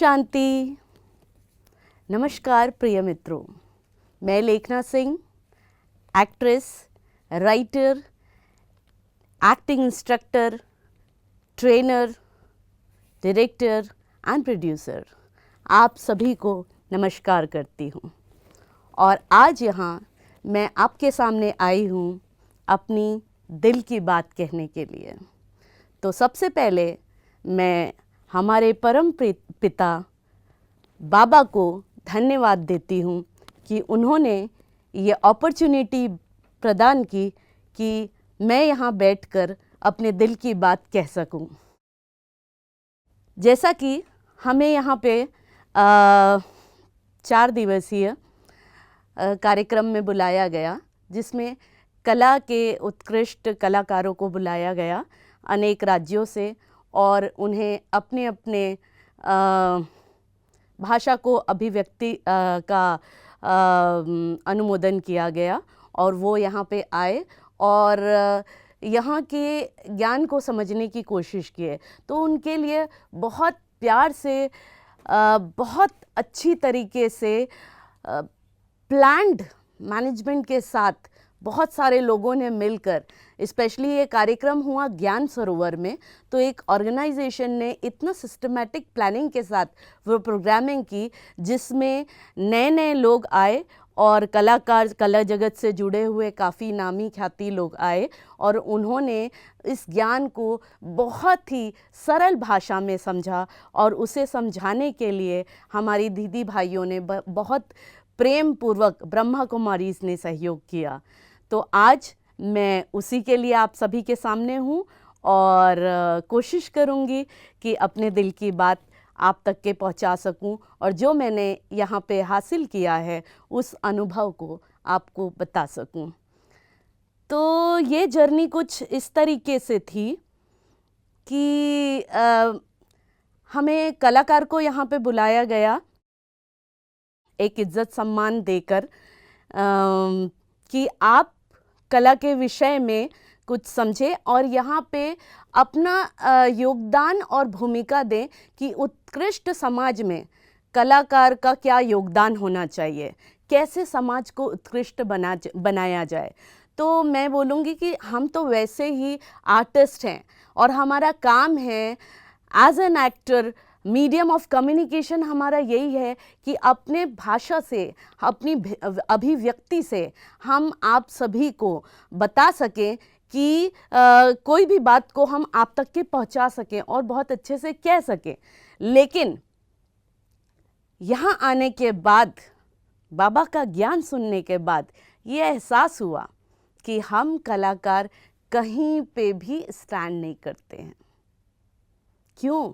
शांति। नमस्कार प्रिय मित्रों, मैं Lekhna Singh, actress, writer, acting instructor, trainer, director and producer आप सभी को नमस्कार करती हूँ। और आज यहाँ मैं आपके सामने आई हूँ अपनी दिल की बात कहने के लिए। तो सबसे पहले मैं हमारे परम पिता बाबा को धन्यवाद देती हूँ कि उन्होंने ये अपॉर्चुनिटी प्रदान की कि मैं यहाँ बैठकर अपने दिल की बात कह सकूँ। जैसा कि हमें यहाँ पे 4 दिवसीय कार्यक्रम में बुलाया गया, जिसमें कला के उत्कृष्ट कलाकारों को बुलाया गया अनेक राज्यों से, और उन्हें अपने अपने भाषा को अभिव्यक्ति का अनुमोदन किया गया और वो यहाँ पे आए और यहाँ के ज्ञान को समझने की कोशिश किए। तो उनके लिए बहुत प्यार से, बहुत अच्छी तरीके से प्लान्ड मैनेजमेंट के साथ बहुत सारे लोगों ने मिलकर, स्पेशली ये कार्यक्रम हुआ ज्ञान सरोवर में, तो एक ऑर्गेनाइजेशन ने इतना सिस्टमैटिक प्लानिंग के साथ वो प्रोग्रामिंग की जिसमें नए नए लोग आए और कलाकार, कला जगत से जुड़े हुए काफ़ी नामी ख्याति लोग आए और उन्होंने इस ज्ञान को बहुत ही सरल भाषा में समझा और उसे समझाने के लिए हमारी दीदी भाइयों ने बहुत प्रेम पूर्वक ब्रह्मा कुमारीज ने सहयोग किया। तो आज मैं उसी के लिए आप सभी के सामने हूँ और कोशिश करूँगी कि अपने दिल की बात आप तक के पहुँचा सकूँ और जो मैंने यहाँ पे हासिल किया है उस अनुभव को आपको बता सकूँ। तो ये जर्नी कुछ इस तरीके से थी कि हमें कलाकार को यहाँ पे बुलाया गया एक इज्जत सम्मान देकर कि आप कला के विषय में कुछ समझें और यहाँ पे अपना योगदान और भूमिका दें कि उत्कृष्ट समाज में कलाकार का क्या योगदान होना चाहिए, कैसे समाज को उत्कृष्ट बनाया जाए। तो मैं बोलूँगी कि हम तो वैसे ही आर्टिस्ट हैं और हमारा काम है as an actor, medium of communication हमारा यही है कि अपने भाषा से, अपनी अभिव्यक्ति से हम आप सभी को बता सकें कि कोई भी बात को हम आप तक के पहुंचा सकें और बहुत अच्छे से कह सकें। लेकिन यहाँ आने के बाद, बाबा का ज्ञान सुनने के बाद ये एहसास हुआ कि हम कलाकार कहीं पे भी स्टैंड नहीं करते हैं। क्यों?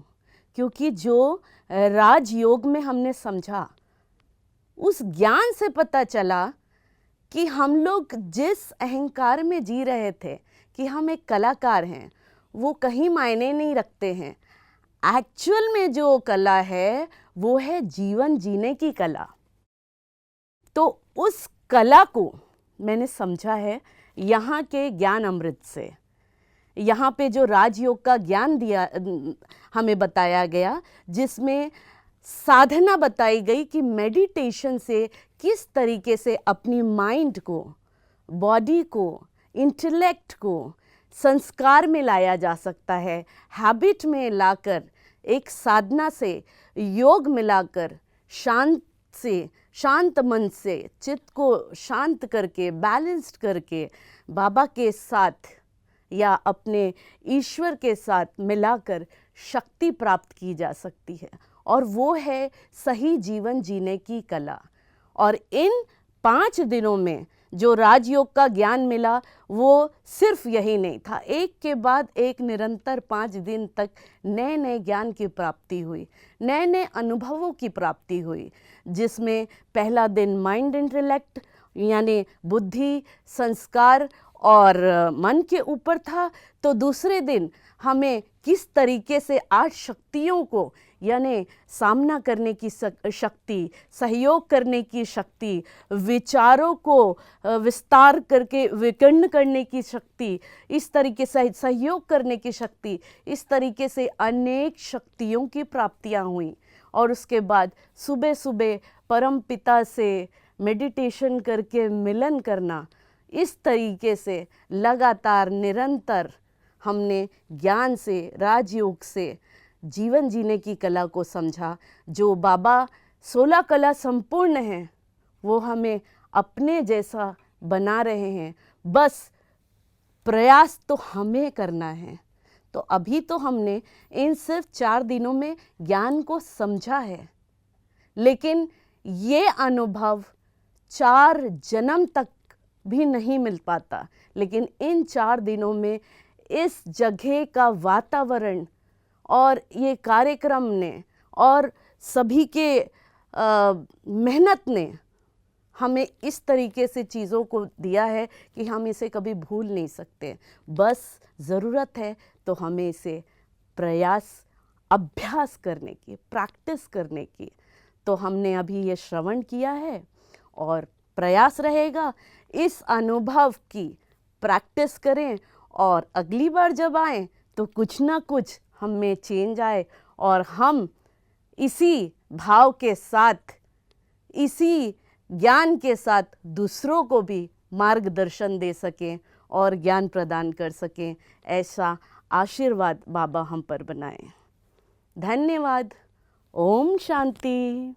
क्योंकि जो राजयोग में हमने समझा, उस ज्ञान से पता चला कि हम लोग जिस अहंकार में जी रहे थे कि हम एक कलाकार हैं, वो कहीं मायने नहीं रखते हैं। एक्चुअल में जो कला है वो है जीवन जीने की कला। तो उस कला को मैंने समझा है यहाँ के ज्ञान अमृत से। यहाँ पे जो राजयोग का ज्ञान दिया, हमें बताया गया, जिसमें साधना बताई गई कि मेडिटेशन से किस तरीके से अपनी माइंड को, बॉडी को, इंटेलेक्ट को संस्कार में लाया जा सकता है, हैबिट में लाकर, एक साधना से, योग मिलाकर, शांत मन से चित्त को शांत करके, बैलेंस्ड करके बाबा के साथ या अपने ईश्वर के साथ मिलाकर शक्ति प्राप्त की जा सकती है, और वो है सही जीवन जीने की कला। और इन 5 दिनों में जो राजयोग का ज्ञान मिला वो सिर्फ यही नहीं था, एक के बाद एक निरंतर 5 दिन तक नए नए ज्ञान की प्राप्ति हुई, नए नए अनुभवों की प्राप्ति हुई, जिसमें पहला दिन माइंड इंटेलेक्ट यानी बुद्धि, संस्कार और मन के ऊपर था। तो दूसरे दिन हमें किस तरीके से 8 शक्तियों को, यानी सामना करने की शक्ति, सहयोग करने की शक्ति, विचारों को विस्तार करके विकीर्ण करने की शक्ति, इस तरीके से सहयोग करने की शक्ति, इस तरीके से अनेक शक्तियों की प्राप्तियां हुई और उसके बाद सुबह सुबह परम पिता से मेडिटेशन करके मिलन करना, इस तरीके से लगातार निरंतर हमने ज्ञान से, राजयोग से जीवन जीने की कला को समझा। जो बाबा 16 कला संपूर्ण हैं वो हमें अपने जैसा बना रहे हैं, बस प्रयास तो हमें करना है। तो अभी तो हमने इन सिर्फ 4 दिनों में ज्ञान को समझा है, लेकिन ये अनुभव 4 जन्म तक भी नहीं मिल पाता। लेकिन इन 4 दिनों में इस जगह का वातावरण और ये कार्यक्रम ने और सभी के मेहनत ने हमें इस तरीके से चीज़ों को दिया है कि हम इसे कभी भूल नहीं सकते। बस ज़रूरत है तो हमें इसे प्रयास, अभ्यास करने की, प्रैक्टिस करने की। तो हमने अभी ये श्रवण किया है और प्रयास रहेगा इस अनुभव की प्रैक्टिस करें, और अगली बार जब आएँ तो कुछ ना कुछ हम में चेंज आए और हम इसी भाव के साथ, इसी ज्ञान के साथ दूसरों को भी मार्गदर्शन दे सकें और ज्ञान प्रदान कर सकें। ऐसा आशीर्वाद बाबा हम पर बनाएं। धन्यवाद। ओम शांति।